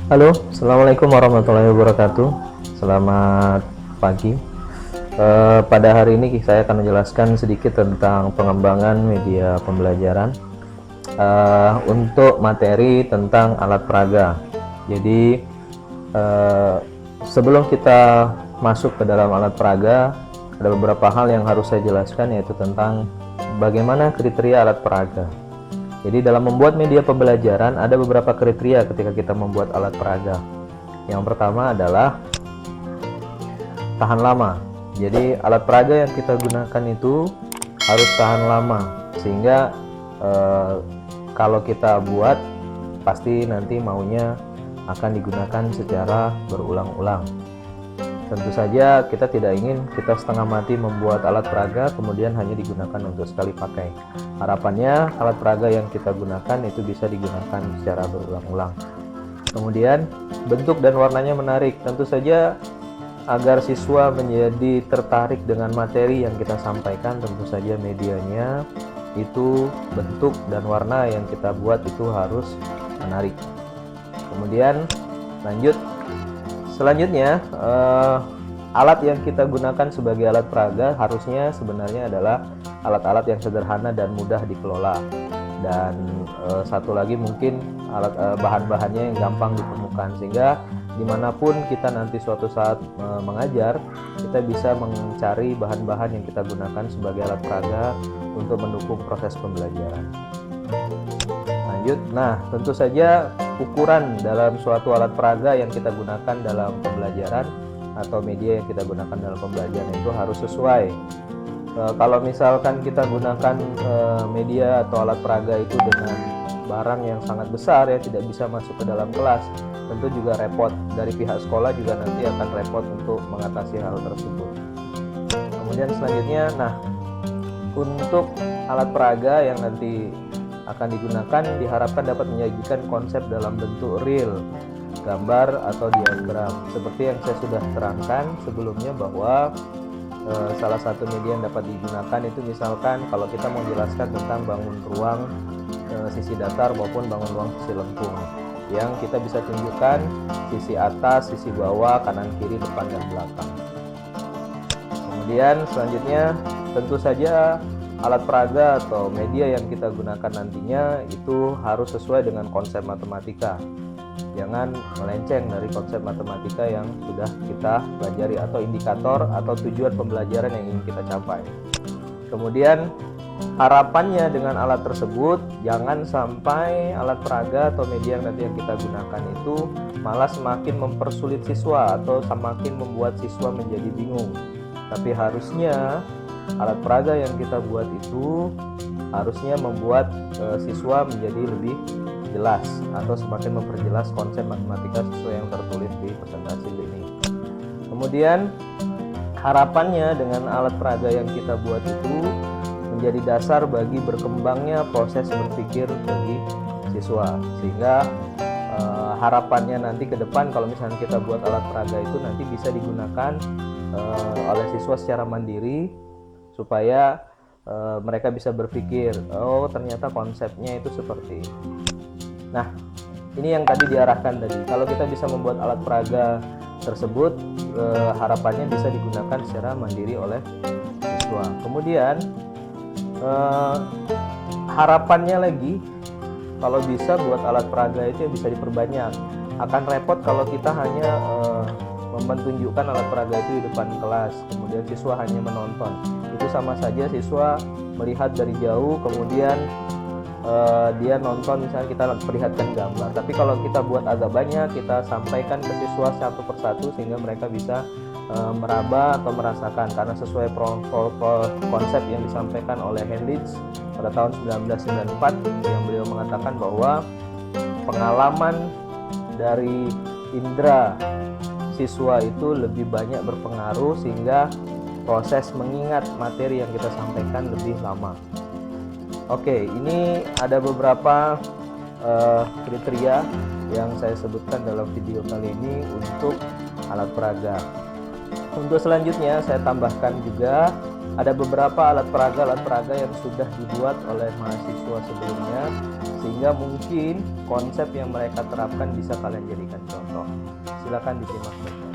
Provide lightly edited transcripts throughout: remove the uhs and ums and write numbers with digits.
Halo, Assalamualaikum warahmatullahi wabarakatuh. Selamat pagi. Pada hari ini saya akan menjelaskan sedikit tentang pengembangan media pembelajaran untuk materi tentang alat peraga. Jadi sebelum kita masuk ke dalam alat peraga, ada beberapa hal yang harus saya jelaskan, yaitu tentang bagaimana kriteria alat peraga. Jadi dalam membuat media pembelajaran ada beberapa kriteria ketika kita membuat alat peraga. Yang pertama adalah tahan lama. Jadi alat peraga yang kita gunakan itu harus tahan lama, sehingga kalau kita buat pasti nanti maunya akan digunakan secara berulang-ulang. Tentu saja kita tidak ingin kita setengah mati membuat alat peraga kemudian hanya digunakan untuk sekali pakai. Harapannya alat peraga yang kita gunakan itu bisa digunakan secara berulang-ulang. Kemudian bentuk dan warnanya menarik. Tentu saja agar siswa menjadi tertarik dengan materi yang kita sampaikan, tentu saja medianya itu, bentuk dan warna yang kita buat itu harus menarik. Kemudian selanjutnya alat yang kita gunakan sebagai alat peraga harusnya sebenarnya adalah alat-alat yang sederhana dan mudah dikelola. Dan satu lagi mungkin bahan-bahannya yang gampang ditemukan, sehingga dimanapun kita nanti suatu saat mengajar, kita bisa mencari bahan-bahan yang kita gunakan sebagai alat peraga untuk mendukung proses pembelajaran. Nah, tentu saja ukuran dalam suatu alat peraga yang kita gunakan dalam pembelajaran atau media yang kita gunakan dalam pembelajaran itu harus sesuai. Kalau misalkan kita gunakan media atau alat peraga itu dengan barang yang sangat besar, ya tidak bisa masuk ke dalam kelas, tentu juga repot. Dari pihak sekolah juga nanti akan repot untuk mengatasi hal tersebut. Kemudian selanjutnya, untuk alat peraga yang nanti akan digunakan diharapkan dapat menyajikan konsep dalam bentuk real, gambar atau diagram. Seperti yang saya sudah terangkan sebelumnya bahwa salah satu media yang dapat digunakan itu misalkan kalau kita mau jelaskan tentang bangun ruang sisi datar maupun bangun ruang sisi lengkung, yang kita bisa tunjukkan sisi atas, sisi bawah, kanan kiri, depan dan belakang. Kemudian selanjutnya tentu saja alat peraga atau media yang kita gunakan nantinya itu harus sesuai dengan konsep matematika. Jangan melenceng dari konsep matematika yang sudah kita pelajari atau indikator atau tujuan pembelajaran yang ingin kita capai. Kemudian harapannya dengan alat tersebut, jangan sampai alat peraga atau media yang nanti yang kita gunakan itu malah semakin mempersulit siswa atau semakin membuat siswa menjadi bingung. Tapi harusnya alat peraga yang kita buat itu harusnya membuat siswa menjadi lebih jelas atau semakin memperjelas konsep matematika sesuai yang tertulis di presentasi ini. Kemudian harapannya dengan alat peraga yang kita buat itu menjadi dasar bagi berkembangnya proses berpikir bagi siswa, sehingga harapannya nanti ke depan kalau misalnya kita buat alat peraga itu nanti bisa digunakan oleh siswa secara mandiri, supaya mereka bisa berpikir, oh ternyata konsepnya itu seperti ini. Nah, ini yang tadi diarahkan tadi. Kalau kita bisa membuat alat peraga tersebut, harapannya bisa digunakan secara mandiri oleh siswa. Kemudian harapannya lagi, kalau bisa buat alat peraga itu bisa diperbanyak. Akan repot kalau kita hanya menunjukkan alat peraga itu di depan kelas, kemudian siswa hanya menonton. Itu sama saja siswa melihat dari jauh, kemudian dia nonton, misalnya kita perlihatkan gambar. Tapi kalau kita buat agak banyak, kita sampaikan ke siswa satu persatu sehingga mereka bisa meraba atau merasakan, karena sesuai konsep yang disampaikan oleh Hendrich pada tahun 1994 yang beliau mengatakan bahwa pengalaman dari indera siswa itu lebih banyak berpengaruh sehingga proses mengingat materi yang kita sampaikan lebih lama. Oke, ini ada beberapa kriteria yang saya sebutkan dalam video kali ini untuk alat peraga. Untuk selanjutnya saya tambahkan juga ada beberapa alat peraga yang sudah dibuat oleh mahasiswa sebelumnya, sehingga mungkin konsep yang mereka terapkan bisa kalian jadikan contoh. Silakan disimak baik-baik.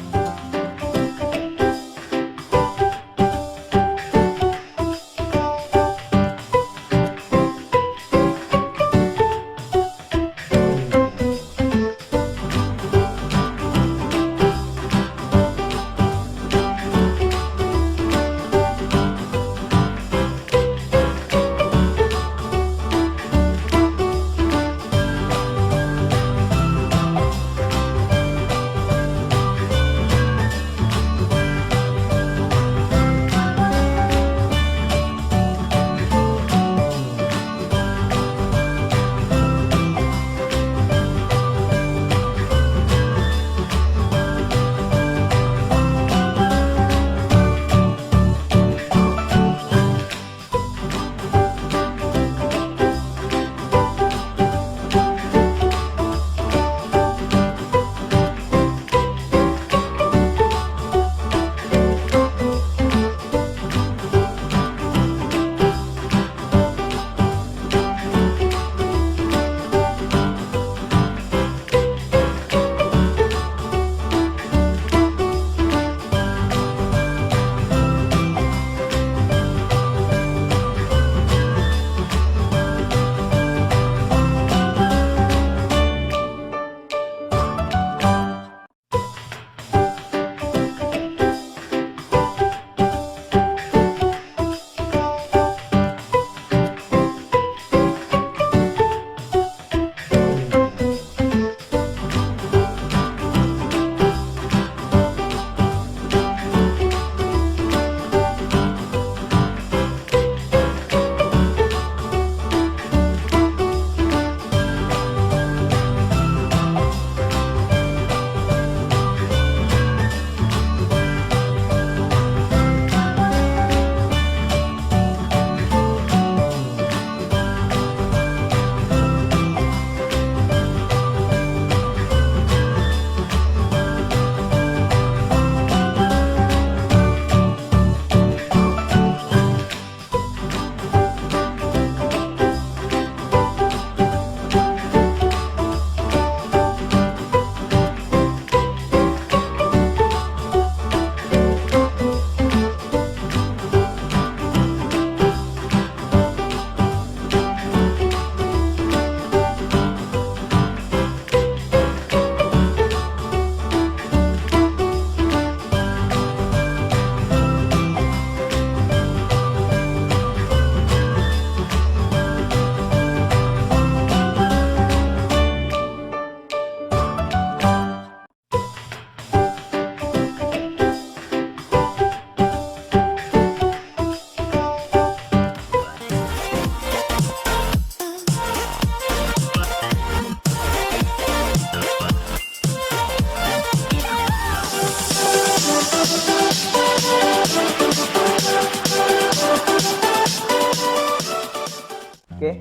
Oke,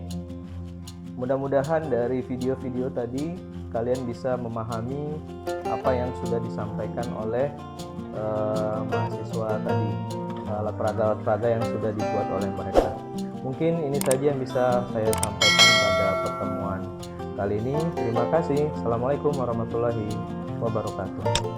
mudah-mudahan dari video-video tadi kalian bisa memahami apa yang sudah disampaikan oleh mahasiswa tadi, alat peraga yang sudah dibuat oleh mereka. Mungkin ini saja yang bisa saya sampaikan pada pertemuan kali ini. Terima kasih. Assalamualaikum warahmatullahi wabarakatuh.